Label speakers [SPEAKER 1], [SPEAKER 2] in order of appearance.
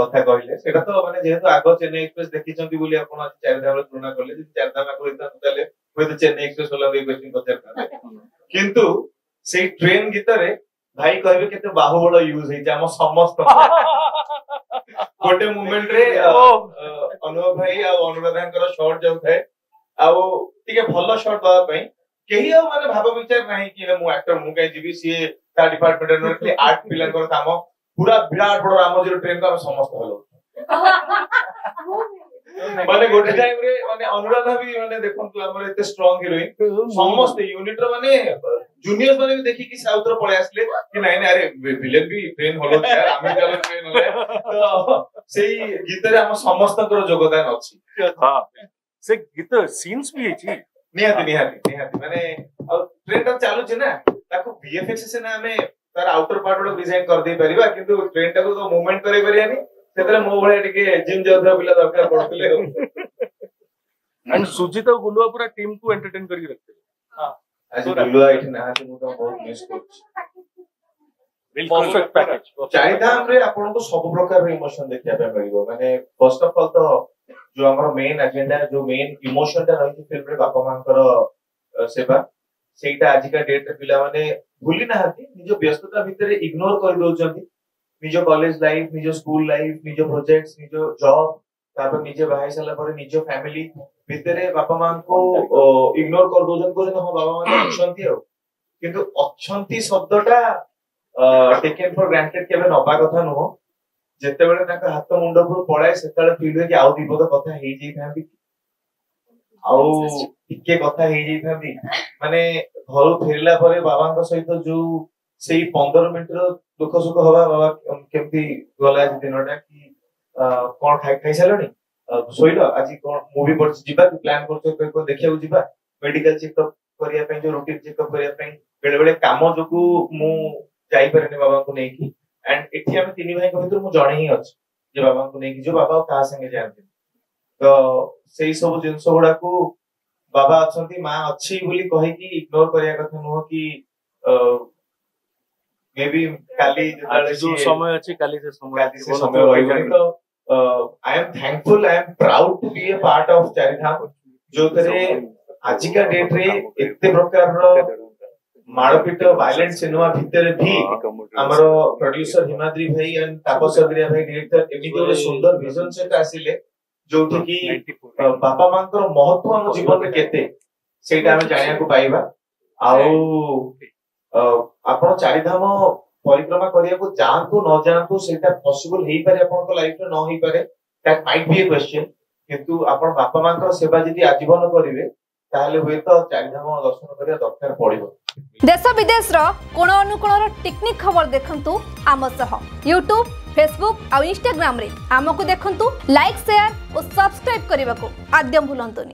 [SPEAKER 1] कथा कहले सेटा तो माने जेहेतु आगो चेन्नई एक्सप्रेस देखिचंती बोली आपण आज चारिधा बेले तुलना करले जे चारिधा में कोइता तले होय तो चेन्नई एक्सप्रेस वाला भी क्वेश्चन पचारता किंतु से ट्रेन गीतरे भाई कहबे केते बाहुबल यूज हेइ हम समस्त गोटे मोमेंट रे अनुभव भाई आ अनुराधांकर शॉट जाउ थाए आ टिके भलो शॉट दवा पई केही माने भाव विचार नाही कि मु एक्टर मु कहि जीवी सी ता डिपार्टमेंट रे आर्ट पिलर काम पूरा विराट बड़ राम जीरो ट्रेन का समस्त हलो माने गोटे टाइम रे माने अनुराधा भी माने देखंतु हमर एते स्ट्रांग हीरोइन समस्त यूनिट रो माने जूनियर्स माने भी देखि कि साउथ रो पळे आसले कि नाही नाही अरे विलेन भी ट्रेन हलो यार आमे चलो ट्रेन हले तो सेही गीत रे हम समस्त कर योगदान अछि
[SPEAKER 2] हां से गीत सीन्स भी अछि
[SPEAKER 1] निहाती माने ट्रेन ता चालू छै ना ताको वीएफएक्स से ना हमें तार आउटर पार्ट वाला डिजाइन कर दे परिबा किंतु ट्रेन टा को तो मूवमेंट करे परियानी सेतरे मो भले टिके जिम जाउथा पिला दरकार पड़तले
[SPEAKER 2] एंड सुजीत और गुलुआ पूरा टीम को एंटरटेन करके रखते
[SPEAKER 1] हां आज गुलुआ इठ ना मु तो बहुत मिस करछ
[SPEAKER 2] परफेक्ट पैकेज
[SPEAKER 1] चारिधाम रे आपन को सब प्रकार रे इमोशन देखिया पे मिलिबो माने फर्स्ट ऑफ ऑल तो जो हमर मेन एजेंडा जो मेन इमोशन ता रही फिल्म रे बापा मानकर सेवा सेटा आज का डेट रे पिला माने भूली ना हती निजो व्यस्तता भितरे इग्नोर कर दोचंती निजो कॉलेज लाइफ निजो स्कूल लाइफ निजो प्रोजेक्ट्स निजो जॉब तापर निजे बाहाई साला पर निजो फैमिली भितरे बापा मां को इग्नोर कर दोजन को हम बाबा मां अछंती हो किंतु अछंती शब्दटा टेकन फॉर ग्रांटेड केबे नबा कथा नो जेते बेले ताका हाथ मुंड पर पळाय सेताले फील हो कि आउ दीपक कथा हेई जई थांती आउ टिके कथा हेई जई थांती माने घर फेरला परे बाबा सहित जो से 15 मिनिट रो दुख सुख हवा बाबा केमती गला दिनटा कि कोन खाइ सालनी सोइलो आज कोन मूवी पर जिबा कि प्लान करछो को देखिया जिबा मेडिकल चेकअप करिया पे जो रूटीन चेकअप करिया पे बेले बेले काम जोकु मु जाई परने बाबा को नै कि एंड एठी हम तीन भाई को भीतर मु जणे ही अछि जे बाबा को नै कि जो बाबा का संगे जानते तो सेही सब जिंस गुडा को बाबा अछंती मां अछि बोली कहि कि इग्नोर करिया कथा नो कि मे बी काली जताले
[SPEAKER 2] जो समय अछि काली से समय
[SPEAKER 1] रहिबनी तो I am thankful I am proud to be a part of Chardham जो तरे आज का डेट रे एते प्रकार रो मारपीट वायलेंट सिनेमा भितर भी हमरो प्रोड्यूसर हिमाद्री भाई एंड तापस अग्रिया भाई डायरेक्टर एमिति ओरे सुंदर विजन सेट आसीले जोठी कि बापा मांकर महत्व हम जीवन रे केते सेटा हम जानिया को पाइबा आउ आपण चारिधाम परिक्रमा करिया को जानतु न जानतु सेटा पॉसिबल हेई पारे आपण को लाइफ रे न हेई पारे that might be A question किंतु आपण बापा मांकर सेवा जदी आजीवन करिवे ताहले होय तो चारिधाम दर्शन करिया दरकार पड़िबो
[SPEAKER 3] देश विदेश रो कोण अनुकोण टेक्निक खबर देखंतु आम सह यूट्यूब फेसबुक और इंस्टाग्राम रे आमको देखंतु लाइक शेयर और सब्सक्राइब करने को आद्यम भूलंतुनि।